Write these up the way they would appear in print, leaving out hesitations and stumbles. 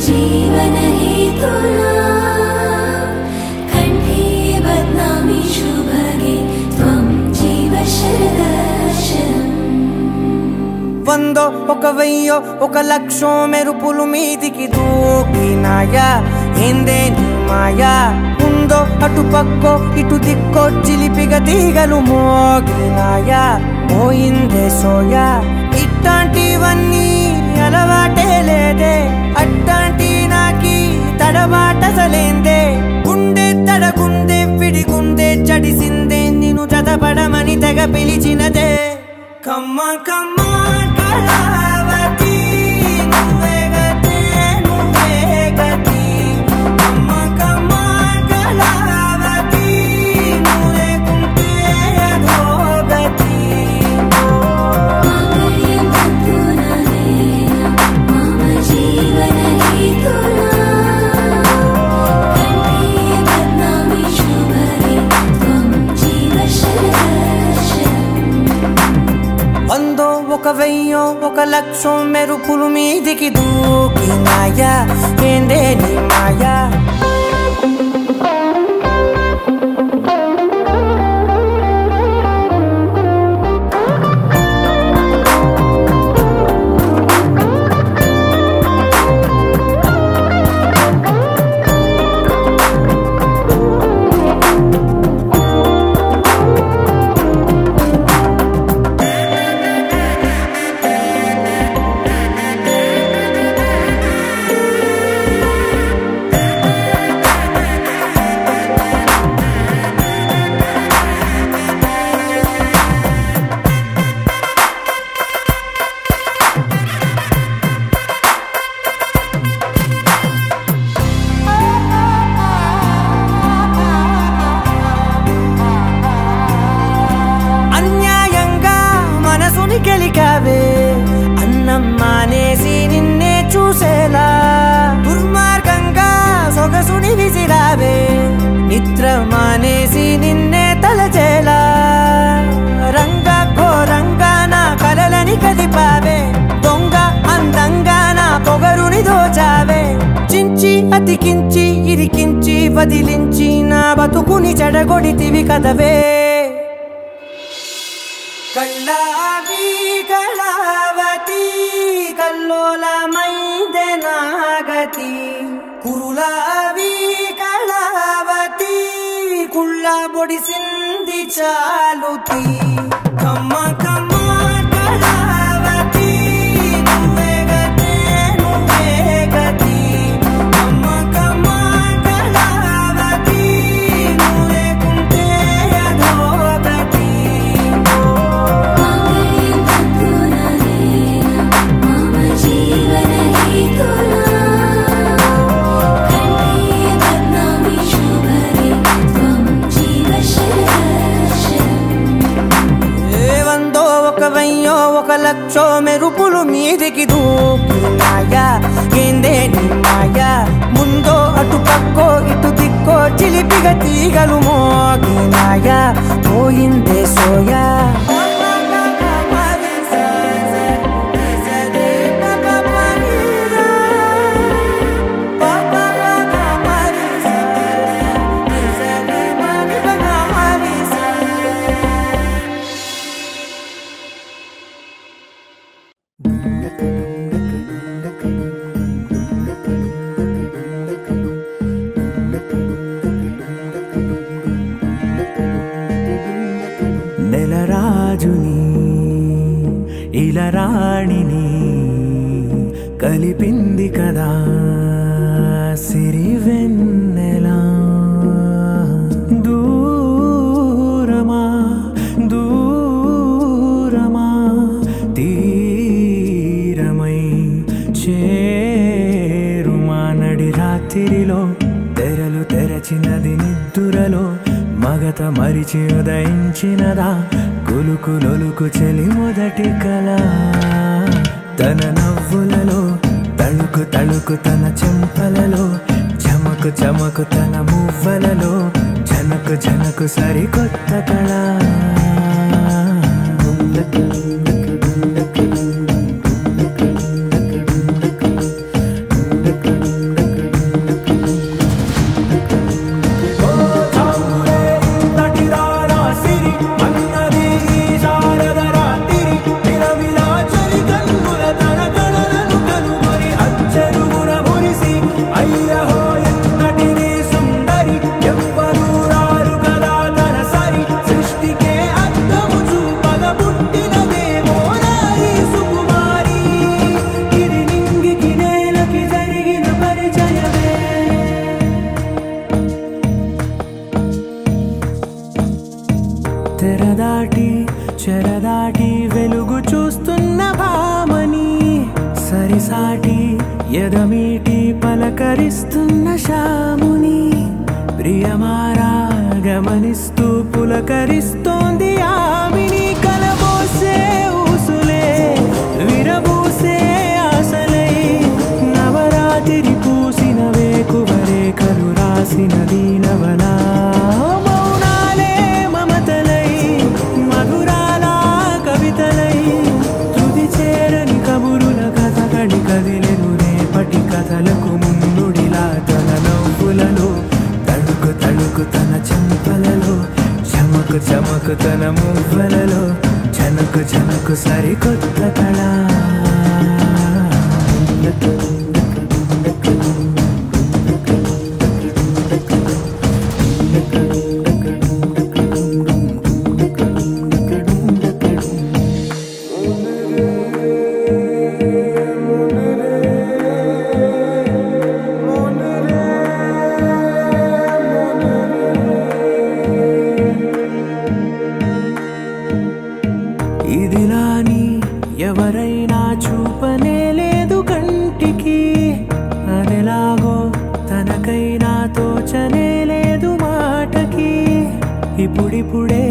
जीवन हेतुना कंठे बध्नामि शुभगे त्वं जीव शरदर्शनम् వందో ఒక వెయ్యో ఒక లక్షో మెరుపులు మీదికి దూకినాయా ఏందే నీ మాయా ఉందో అటు పక్కో ఇటు దిక్కో చిలిపిగా తీగలు మోగినాయా పోయిందే సోయా ఇట్లాంటివన్నీ అలవాటే లేదే అట్లాంటి నాకి తడబాటసలేందే గుండె తడగుందే విడిగుందే చడిసిందే నిన్ను చదపడమని తెగ పిలిచినదే కమ్మ కమ్మ కళావతి నువ్వే గతే నువ్వే గతి కమ్మ కమ్మ కళావతి నువ్వు లేకుంటే అధోగతి मम जीवन हेतुना कंठे बध्नामि शुभगे त्वं जीव शरदर्शनम् వందో ఒక వెయ్యో ఒక లక్షో మెరుపులు మీదికి దూకినాయా ఏందే నీ మాయా గెలికావే అన్నం మానేసి నిన్నే చూసేలా దుర్మార్గంగా సొగసుని విసిరావే నిద్ర మానేసి నిన్నే తలచేలా రంగా ఘోరంగా నా కలలని కదిపావే దొంగ అందంగా నా పొగరుని దోచావే చించి అతికించి ఇరికించి వదిలించి నా బతుకుని చెడగొడితివి కదవే కళ్ళావి కళావతి కల్లోలమైందే నాగతి కురులావి కళావతి కుళ్ళ బొడిసింది చాలుతి కమ్మ కమ్మ కళావతి నువ్వే గతే నువ్వే గతి కమ్మ కమ్మ కళావతి నువ్వు లేకుంటే అధోగతి मम जीवन हेतुना कंठे बध्नामि शुभगे त्वं जीव शरदर्शनम् వందో ఒక వెయ్యో ఒక లక్షో మెరుపులు మీదికి దూకినాయా ఏందే నీ మాయా ముందో అటు పక్కో ఇటు దిక్కో చిలిపిగా తీగలు మోగినాయా పోయిందే సోయా నెలరాజుని ఇలరాణిని కలిపింది కదా సిరివెన్నెలా దూరమా దూరమా తీరమై చేరుమా నడి రాత్రిలో తెరలు తెరచినది నిద్దురలో మగత మరిచి ఉదయించినదా కులుకు లొలుకు చెలి మొదటి కళ తన నవ్వులలో తళుకు తళుకు తన చెంపలలో చమకు చమకు తన మువ్వలలో జనకు జనకు సరికొత్త కళ ఎదమీటి పలకరిస్తున్న శాముని ప్రియమారా గమనిస్తూ పులకరిస్తోంది ఆవిని కలబోసే ఊసులే విరబూసే ఆశలై నవరాత్రి పూసిన వేకువరేఖలు రాసిన దీనవనా మౌనాలే మమతలై మధురాల కవితలై తుది చేరని కబురుల కథకడి కదిలెను రేపటి కథలకు ముందుడిలా తన నవ్వులలో తడుకు తడుకు తన చెంపలలో చమకు చమకు తన మువ్వలలో చనకు చనకు సరికొత్త కళ ఇదిలాని ఎవరైనా చూపనే లేదు కంటికి అదెలాగో తనకైనా తోచనే లేదు మాటకి ఇప్పుడిప్పుడే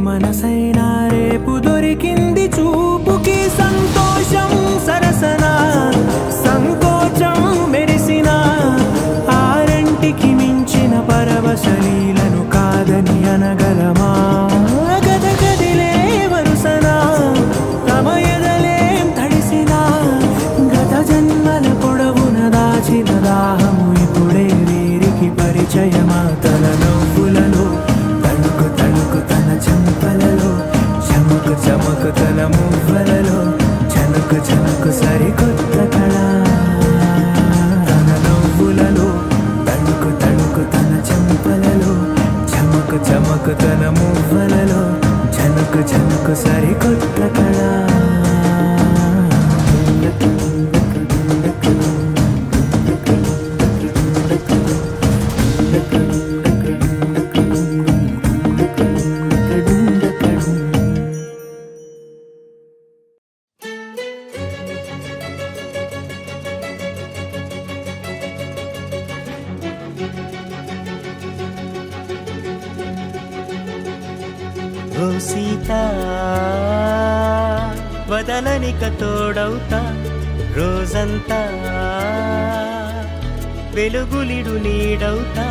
మనసైనా రేపు దొరికింది చూపుకి సంతోషం సరసన సంకోచం మెరిసిన ఆరంటికి మించిన పరవశలీలను కాదని అనగలమా గద గదిలే వరుసనా తమ ఎదలేం తడిసినా గత జన్మల పొడవున దాచిన దాహము ఇప్పుడే వీరికి పరిచయమా తన నవ్వులలో తణుకు తణుకు తన చెంపలలో చమకు చమకు తన మువ్వలలో చనకు చనకు సరికొత్త కళ తన నవ్వులలో తణుకు తణుకు తన చెంపలలో చమకు చమకు తన మువ్వలలో చనకు చనకు సరికొత్త కళ ఓ సీతా వదలనిక తోడవుతా రోజంతా వెలుగులిడు నీడవుతా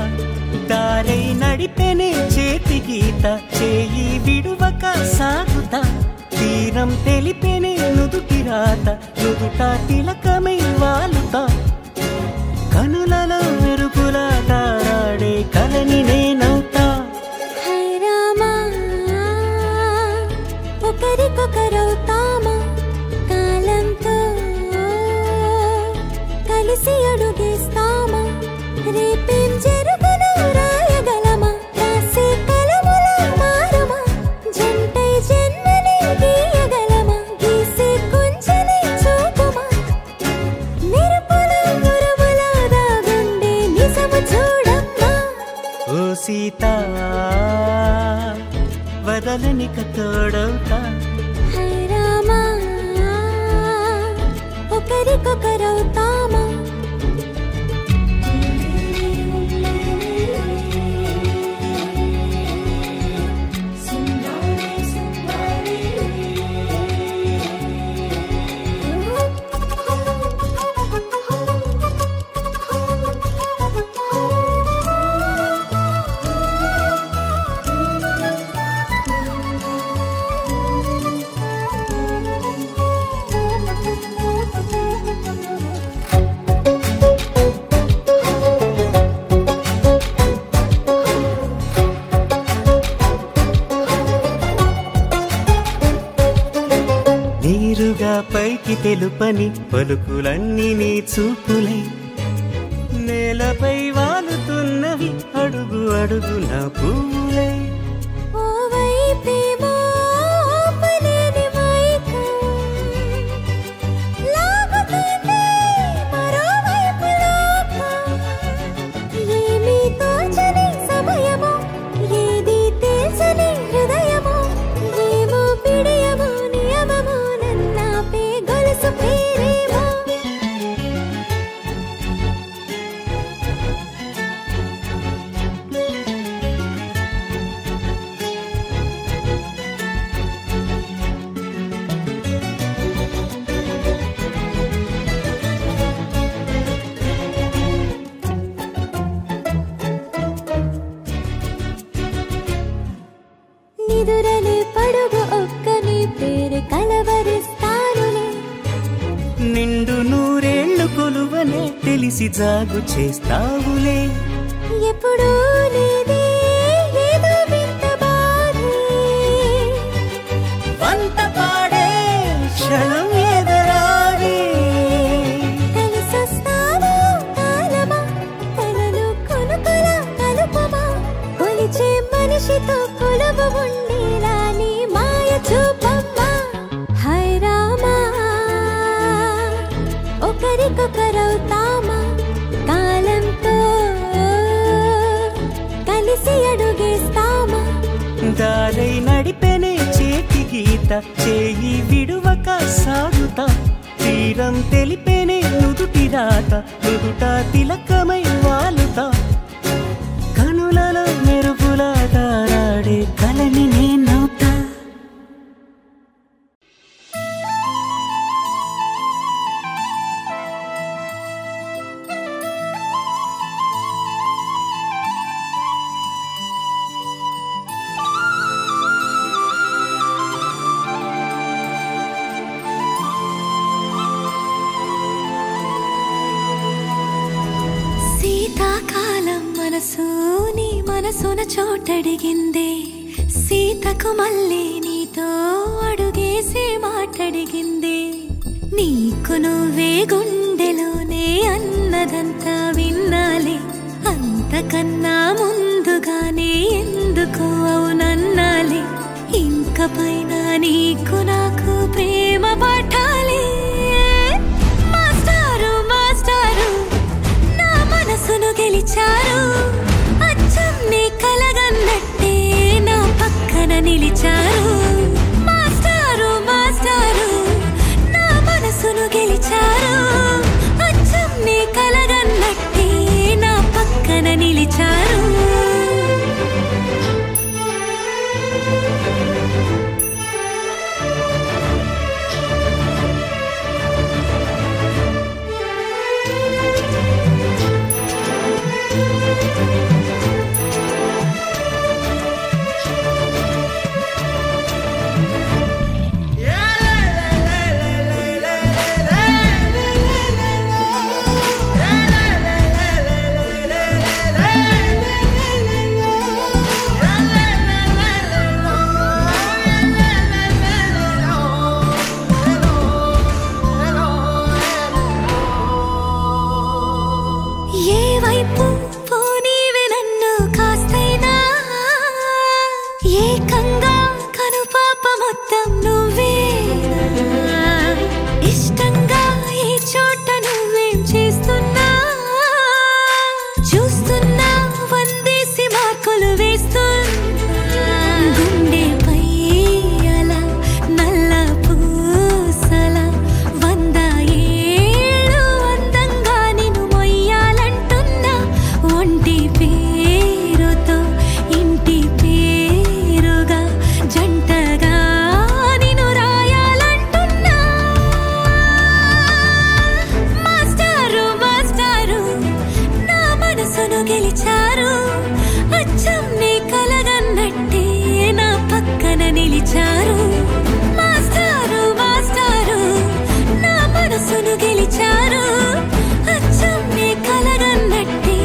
దారై నడిపెనే చేతి గీత చేయి విడువక సాగుతా తీరం తెలిపెనే నుదుటి రాత నుదుట తిలకమై వాలుతా కనులలో మెరుపులా తారాడే కలని నేనవుతా ఒకరికొకరవుతామా కాలంతో కలిసి అడుగేస్తామా రేపేం జరుగునో రాయగలమా రాసే కలముల మారమా జంటై జన్మని గీయగలమా గీసే కుంచని చూపుమా మెరుపుల మురుముల దాగుండే నిజము చూడమ్మా ఓ సీతా వదలనిక తోడవుతా హై రామా ఒకరికొకరవుతామా నీరుగా పైకి తెలుపని పలుకులన్నీ నీ చూపులై నేలపై వాలుతున్నవి అడుగు అడుగు నా పువ్వులై ఓవైపేమో ఆపలేని మైకం లాగుతుంది మరోవైపు లోకం ఏమీ తోచని సమయమో ఏది తెలుసని హృదయమో ఏమో పిడియమో నియమమో నన్నాపే గొలుసు పేరేమో నిండు నూరేళ్లు కొలువనే తెలిసి జాగు చేస్తావులే. ఎప్పుడూ లేదే ఏదో వింత బాధే, వంత పాడే క్షణం ఎదరాడే. కలిసొస్తావా కాలమా, కలలు కొనుకల కలుపమా, కొలిచే మనిషితో కొలువు ఉండేలా నీ మాయ చూపమ్మా. హై రామా, ఒకరికొకరవుతామా, కాలంతో కలిసి అడుగేస్తామా. దారై నడిపెనే చేతి గీత, చేయి విడువక సాగుతా. తీరం తెలిపెనే నుదుటి రాత, నుదుట తిలకమై వాలుతా. కనులలో మెరుపుల తారాడే కలని నేనవుతా. శీతాకాలం మనసు నీ మనసున చోటడిగిందే, సీతకు మళ్ళీ నీతో అడుగేసి మాటడిగిందే. నీకు నువ్వే గుండెలోనే అన్నదంతా విన్నాలే, అంతకన్నా ముందుగానే ఎందుకు అవునన్నాలే. ఇంక పైన నీకు నాకు ప్రేమ పాఠాలే. మాస్టారు మాస్టారు నా మనసును గెలిచారు, అచ్చం నీ కలగన్నట్టే నా పక్కన నిలిచారు. మాస్టారు మాస్టారు నా మనసును గెలిచారు, అచ్చం నీ కలగన్నట్టే నా పక్కన నిలిచారు. ఏ వైపు పోనీవే నన్ను కాస్తైనా, ఏకంగా కనుపాప మొత్తం నువ్వే. ఇష్టంగా ఈ చోట నువ్వేం చేస్తున్నా, చూస్తున్నా వందేసి మార్కులు వేస్తున్నా. గుండెపై అలా నల్ల పూసల 100 ఏళ్ళు అందంగా నిన్ను మొయ్యాలంటున్నా. ఒంటి పేరుతో ఇంటి పేరుగా జంటగా నిన్ను రాయాలంటున్నా. మాస్టారు మాస్టారు నా మనసును గెలిచారు, అచ్చం నీ కలగన్నట్టే నా పక్కన నిలిచారు. మాస్టారు మాస్టారు నా మనసును గెలిచారు, అచ్చం నీ కలగన్నట్టే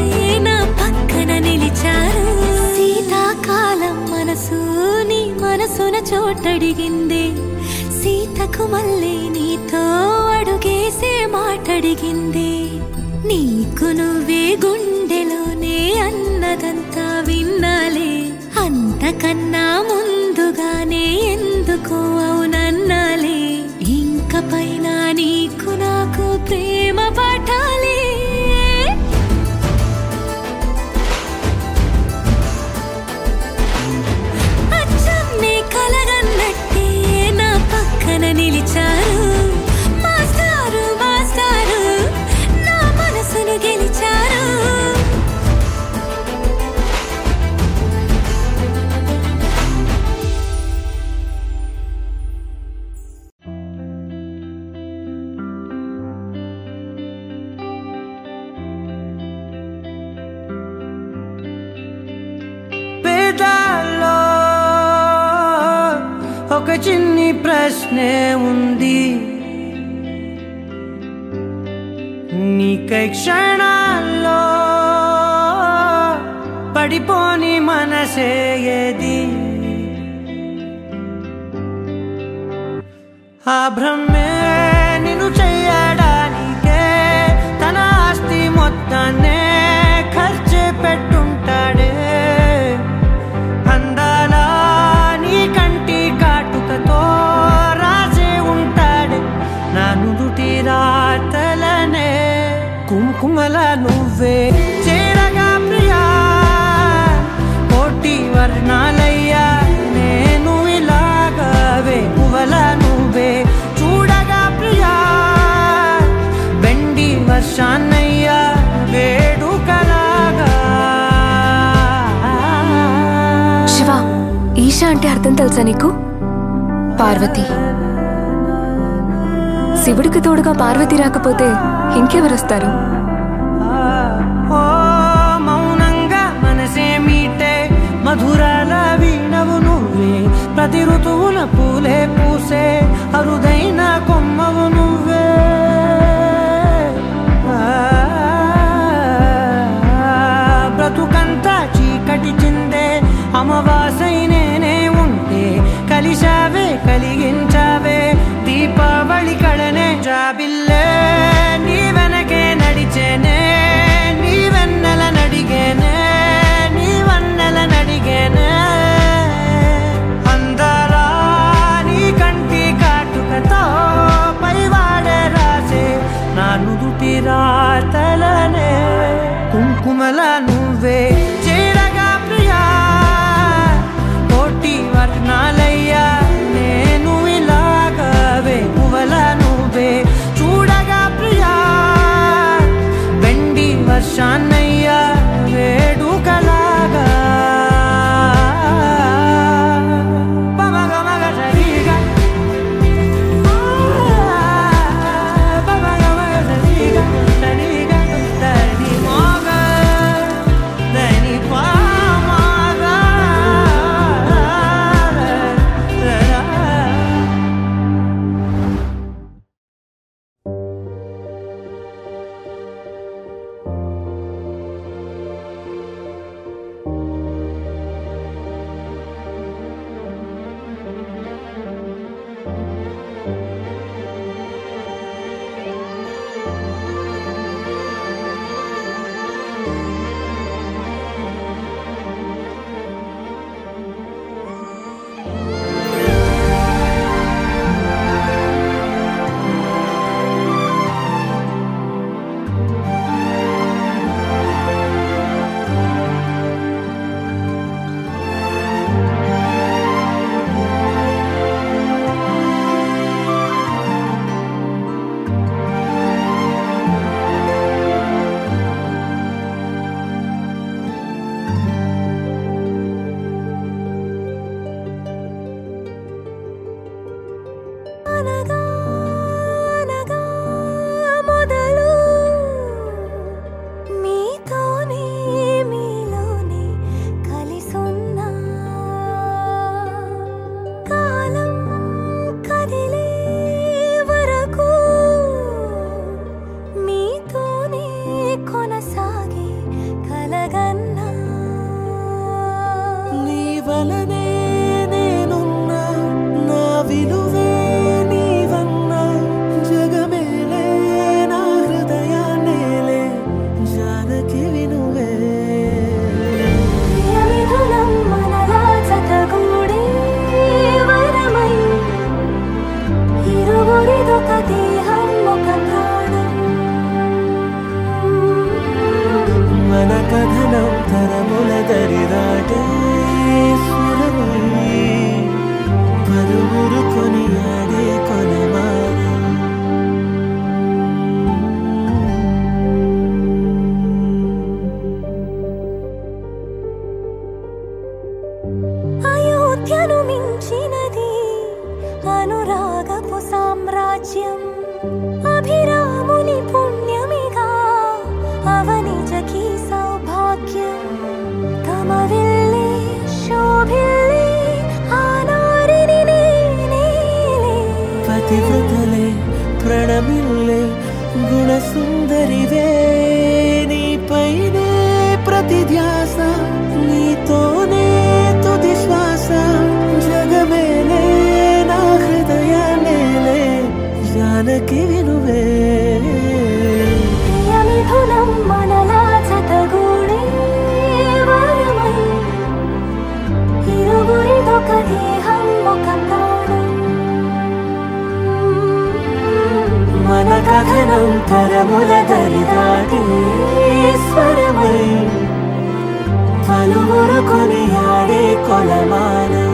నా పక్కన నిలిచారు. శీతాకాలం మనసు నీ మనసున చోటడిగిందే, సీతకు మళ్ళీ నీతో అడుగేసే మాటడిగిందే. నీకు నువ్వే గుండెలోనే అన్నదంతా విన్నాలే, అంతకన్నా ముందుగానే ఎందుకు అవునన్నాలే. ఇంక పైన నీకు నాకు ప్రేమ పాఠాలే. అచ్చం నీ కలగన్నట్టే నా పక్కన నిలిచారు. మాస్టారు మాస్టారు నా మనసును గెలిచారు. ఒక చిన్ని ప్రశ్నే ఉంది, కై క్షణాల్లో పడిపోని మనసే ఏది ఆ భ్రమే నిన్ను చెయ్యడానికే తన ఆస్తి మొత్తాన్నే ఖర్చు పెట్టుంటాడే అందాల నీ కంటి కాటుకతో రాసే ఉంటాడే నా నుదుటి రాతలనే కుంకుమల నువ్వే చేరగా ప్రియా కోటి వర్ణాలయ్యా నేను ఇలాగవే పువ్వల నువ్వే చూడగా ప్రియా బెండి వర్షాన్నయ్యా వేడుకలాగా శివ ఈశా అంటే అర్థం తెలుసా నీకు పార్వతి శివుడికి తోడుగా పార్వతి రాకపోతే ఇంకెవరొస్తారు మౌనంగా మనసే మీటే మధురాల వీణవు నువ్వే ప్రతి ఋతువున పూలే పూసే అరుదైన కొమ్మవు నువ్వే బ్రతుకంతా చీకటి చిందే అమావాసై నేనే ఉంటే కలిశావే కలిగించావే దీపావళి కళనే జాబిల్లే నీ వెనకే నడిచేనే నీ వెన్నెల నడిగేనే నీ వన్నెల నడిగేనే అందాలా నీ కంటి కాటుకతో పైవాడే రాసే నా నుదుటి రాతలనే కుంకుమల నువ్వే చేరగా ప్రియా కోటి వర్ణాలయ్యా నేను ఇలాగవే పువ్వల నువ్వే చూడగా ప్రియా బెండి వర్షాన్నయ్యా వేడుకలాగా పమగమగ సరిగా పమగమగ సరిగా సరిగా దని మోగ దని పామగ అభిరాముని పుణ్యమిగా అవనిజకి సౌభాగ్యం తమవిల్లే శోభిల్లే ఆనారిని నేనేలే పతివ్రతలే ప్రణమిల్లే గుణసుందరివే నీపైనే ప్రతి ధ్యాస నీతోనే తుది శ్వాస జగమేలే నా హృదయమేలే జానకి వినువే మిథునం మనలా జతగూడే వరమై ఇరువురిదొక దేహం ఒక ప్రాణం మన గగనం తరముల దరిదాటి స్వరమై పలువురు కొనియాడే కొలమానం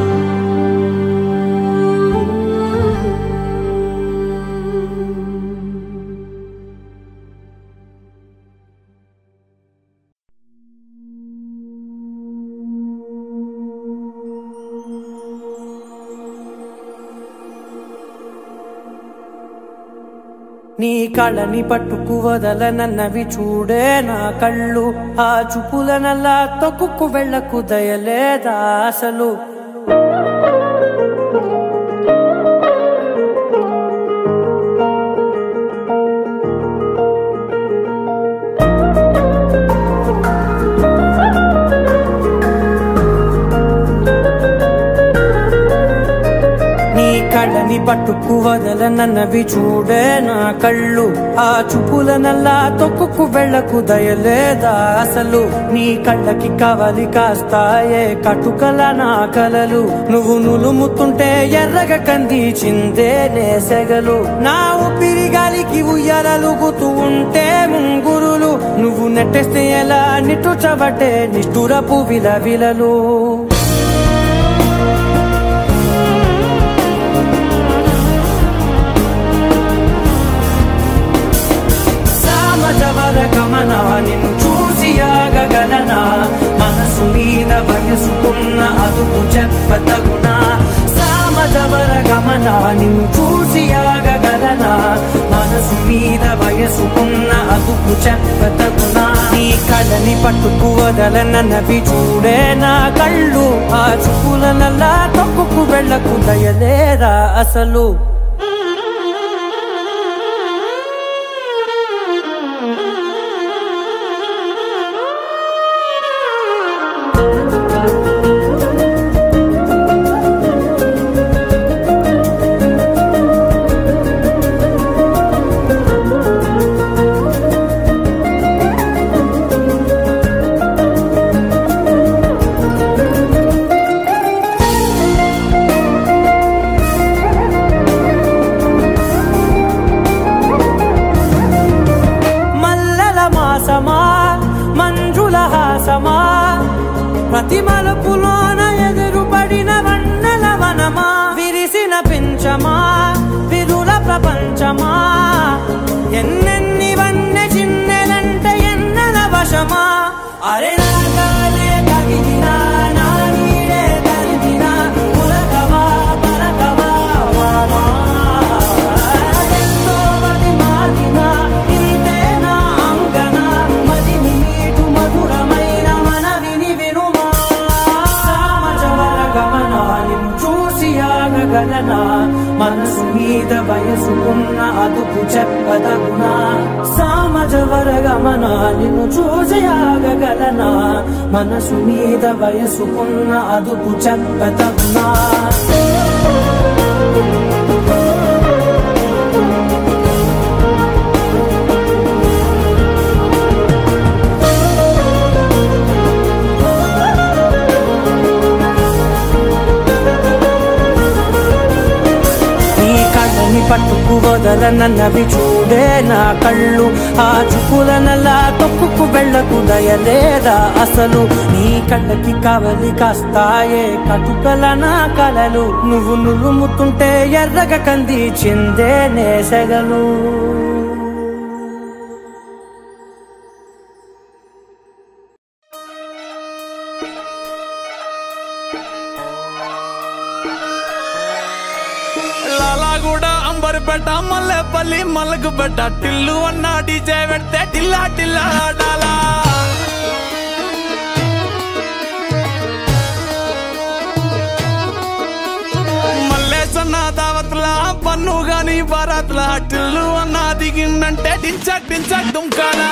నీ కళ్ళని పట్టుకు వదలనన్నవి చూడే నా కళ్ళు ఆ చూపులనల్లా తొక్కుకు వెళ్ళకు దయలేదా అసలు కళ్ళని పట్టుకు వదలనన్నవి చూడే నా కళ్ళు ఆ చూపులనల్లా తొక్కుకు వెళ్ళకు దయలేదా అసలు నీ కళ్ళకి కవలి కాస్తాయే కటుకల నా కలలు నువ్వు నులుముతుంటే ఎర్రగా కందిచిందే నేసెగలు నా ఊపిరి గాలికి ఉయ్యాలలుగుతూ ఉంటే ముంగురులు నువ్వు నెట్టేస్తే ఎలా నిట్టుచబట్టే నిష్ఠురపు విలవిలలు గమనా నిన్ను చూసి ఆగగలనా మనసు మీద వయసుకున్న అదుపు చెప్పతగునా సామజవర గమనా నిన్ను చూసి ఆగగలనా మనసు మీద వయసుకున్న అదుపు చెప్పతగునా నీ కళ్ళని పట్టుకు వదలనన్నవి చూడే నా కళ్ళు ఆ చూపులనల్లా తొక్కుకు వెళ్ళకు దయలేరా అసలు ప్రతి మలుపులోన ఎదురుపడిన వన్నెల వనమా విరిసిన పించమా విరుల ప్రపంచమా ఎన్నెన్ని వన్నె చిన్నెలంటే ఎన్నెల వశమా అరే నాగాలే కగిలినా నా నీడే తరిదినా పులకవా పలకవా వామా ఎంతో మది మాదినా ఇంతే నా అంగన మదిని నీటు మధురమైన మనవిని వినుమా సామజవర గమనా నిన్ను చూసి ఆగగలనా మనసు మీద వయసుకున్న అదుపు చెప్పదగునా సామజవర గమనా నిన్ను చూసి ఆగగలనా మనసు మీద వయసుకున్న అదుపు చెప్పదగునా పట్టుకు వదలనన్నవి చూడే నా కళ్ళు ఆ చూపులనల్లా తొక్కుకు వెళ్ళకు దయలేదా అసలు నీ కళ్ళకి కవలి కాస్తాయే కటుకల నా కలలు నువ్వు నులుముతుంటే ఎర్రగా కందిచిందే నేసెగలు బెట్ట మల్లెపల్లి మల్లకు బెట్ట టిల్లు అన్న డీజే పెడితే టిల్లా టిల్లా ఆడాలా మల్లేసన్న దావత్లా పన్ను గాని బారాత్లా టిల్లు అన్న దిగిందంటే డించా దుంకానా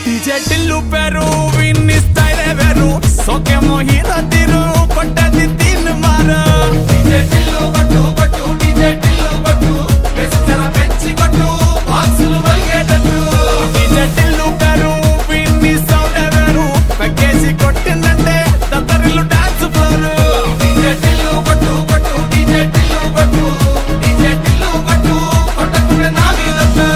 డీజే టిల్లు పేరు విన్ని స్టైలే వేరు సోకేమో హీరో తీరు కొట్టది తిన్ మారు డీజే టిల్లు కొట్టు డీజే టిల్లు కొట్టు వెచ్చర పెంచి కొట్టు బాక్సులు వలిగేటట్టు డీజే టిల్లు పేరు విన్ని సౌండే వేరు పక్కేసి కొట్టిందంటే దత్తరిల్లు డాన్స్ ఫ్లోర్ డీజే టిల్లు కొట్టు డీజే టిల్లు కొట్టు డీజే టిల్లు కొట్టు కొట్టకునే నా మీదట్టు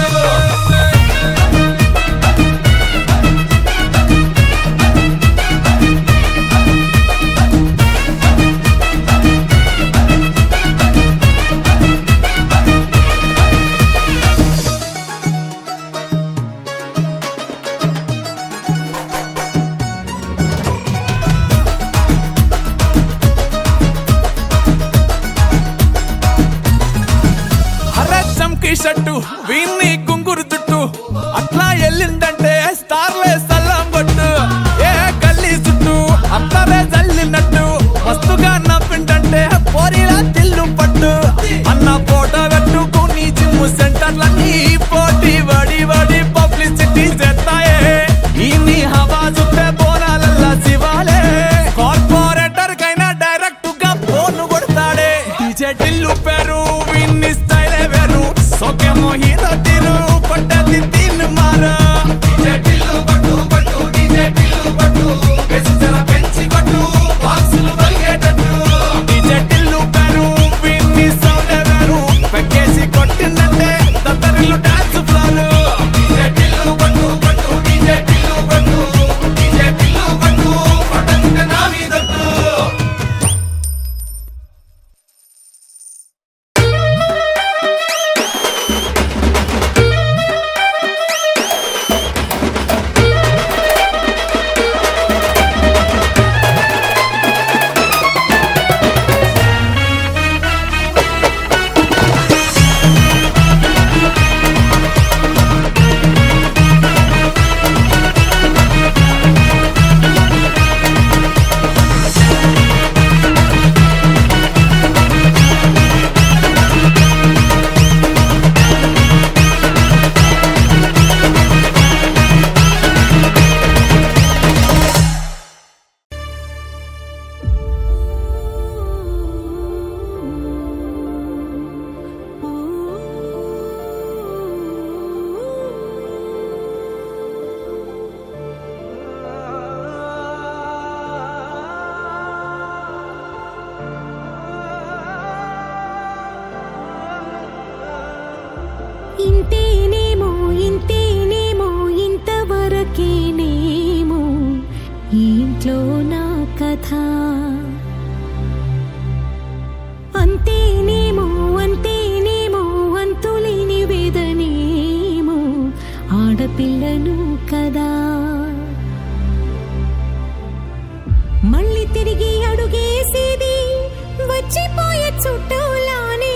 షట్టు వీన్ని కుంగురు చుట్టు అట్లా ఎల్లిందంటే స్టార్లే సల్లం కొట్టు ఏ గల్లీ చుట్టూ అత్తరే జల్లినట్టు మస్తుగా నవ్విందంటే పోరిలా తిల్లు పట్టు అన్న ఫోటో పెట్టుకుని జిమ్ సెంటర్లన్నీ పోటీ వడి పబ్లిసిటీ చేస్తాయే ఈ హవా చుట్టే బోనాలల్లా శివాలే కార్పొరేటర్ కైనా డైరెక్ట్ గా ఫోన్ కొడతాడే డీజే టిల్లు పేరు విన్ని స్టైలే వేరు సోకేమో హీరో తీరు కొట్టది తిన్ మారు డీజే టిల్లు కొట్టు డీజే టిల్లు కొట్టు వెచ్చర పెంచి కొట్టు బాక్సులు వలిగేటట్టు డీజే టిల్లు పేరు విన్ని సౌండే వేరు పక్కేసి కొట్టిందంటే దత్తరిల్లు డాన్స్ ఫ్లోర్ డీజే టిల్లు కొట్టు డీజే టిల్లు కొట్టు డీజే టిల్లు కొట్టు కొట్టకునే నా మీదట్టు ఇంతేనేమో ఇంతవరకేనేమో ఇంట్లో నా కథ అంతేనేమో అంతులేని వేదనేమో ఆడపిల్లను కదా మళ్ళీ తిరిగి అడుగేసేది వచ్చిపోయే చుట్టూలానే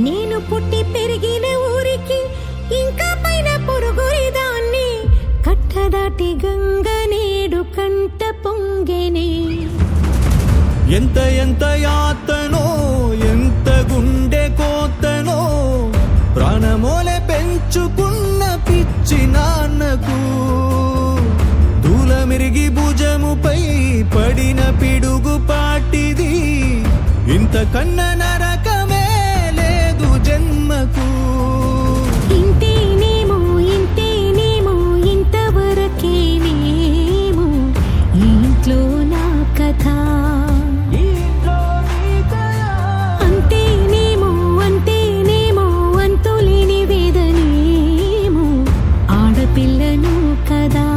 నేను పుట్టి పెరిగిన ఊరికి ఇంకా పైన పొరుగురిదాన్ని కట్టదాటి గంగ నేడు కంట పొంగెనే ఎంత యాతనో ఎంత గుండె కోతనో ప్రాణమోలే పెంచుకున్న పిచ్చి నాన్నకు దూలమిరిగి భుజముపై పడిన పిడుగు పాటిది ఇంతకన్న నరకమే లేదు జన్మకు ఇంతేనేమో ఇంతవరకేనేమో ఇంట్లో నా కథ అంతేనేమో అంతులేని వేదనేమో ఆడపిల్లను కదా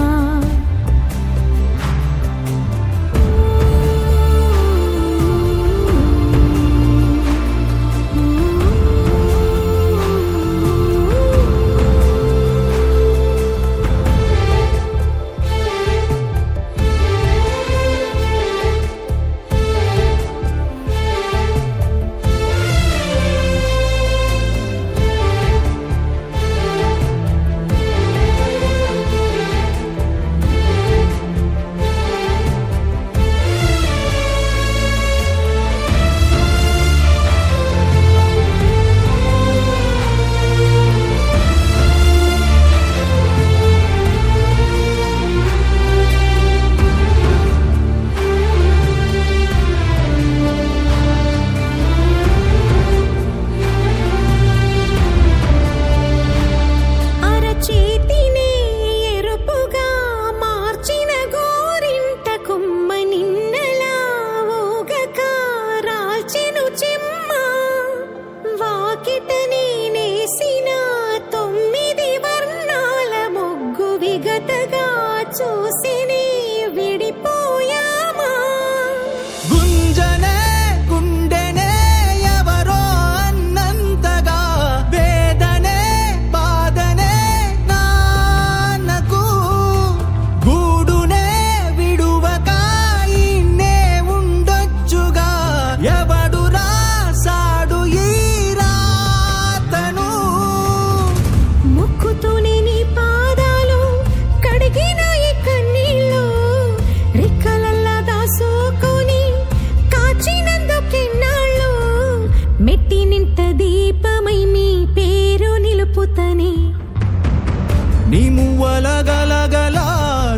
గలగలగలా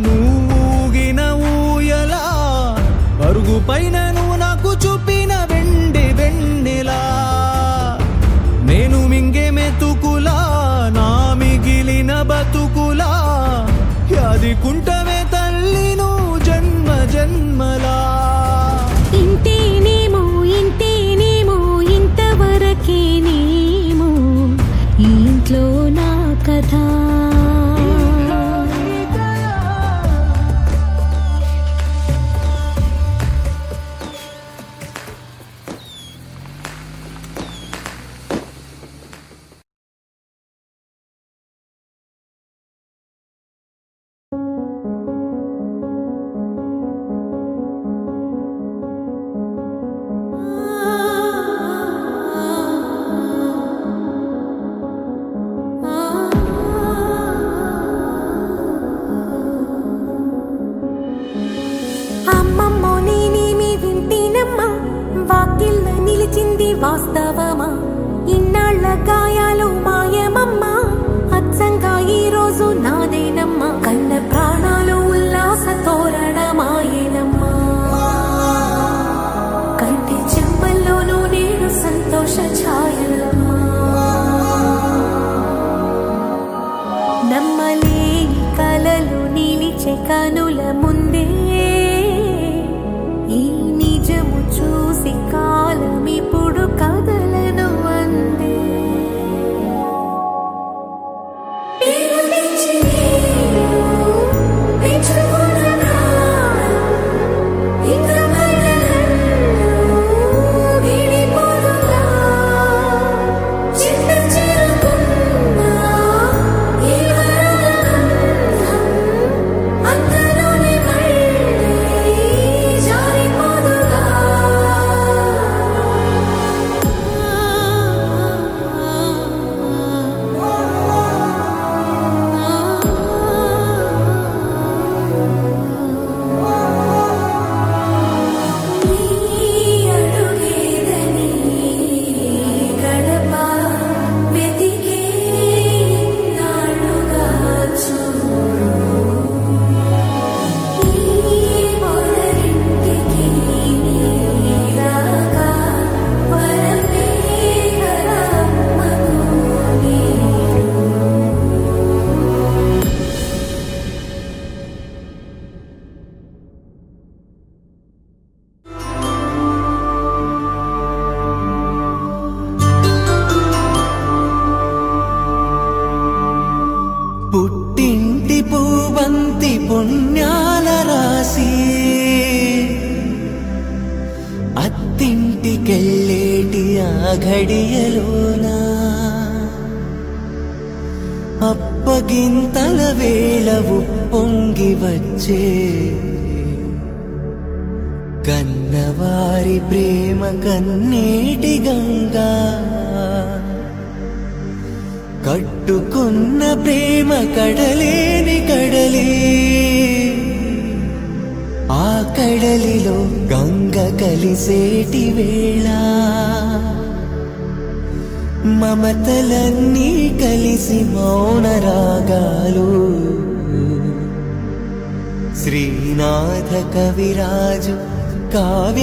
నువ్వుగిన ఊయలా అరుగు పైన నువ్వు నాకు చూపిన వెండి వెన్నెలా నేను మింగే మెతుకులా నా మిగిలిన బతుకులా యాదికుంటమే తల్లి నువ్వు జన్మ జన్మలా ఇంతేనేమో ఇంతేనేమో ఇంతవరకేనేమో ఈ ఇంట్లో నా కథ అమ్మమ్మో నేనేమి వింటేనమ్మా వాకిళ్ళ నిలిచింది వాస్తవమా ఇన్నాళ్ల గాయాలు మాయమమ్మా అచ్చంగా ఈ రోజు నాదేనమ్మా కన్న ప్రాణాలు ఉల్లాస తోరణమాయేనమ్మా కంటి చెంపల్లోనూ నేను సంతోష ఛాయలమ్మా నమ్మలేని కలలు నిలిచే కనుల ముందే ఈ నిజము చూసి కాలమిప్పుడు కదలను అందే పుట్టింటి పూవంతి పుణ్యాల రాసి అత్తింటికెళ్ళేటి ఆ ఘడియలోనా అప్పగింతల వేళవు పొంగి వచ్చే కన్నవారి ప్రేమ కన్నీటి గంగా కట్టుకున్న ప్రేమ కడలేని కడలి ఆ కడలిలో గంగ కలిసేటి వేళ మమతలన్నీ కలిసి మౌన రాగాలు శ్రీనాథ కవిరాజు కావ్యామృతాలు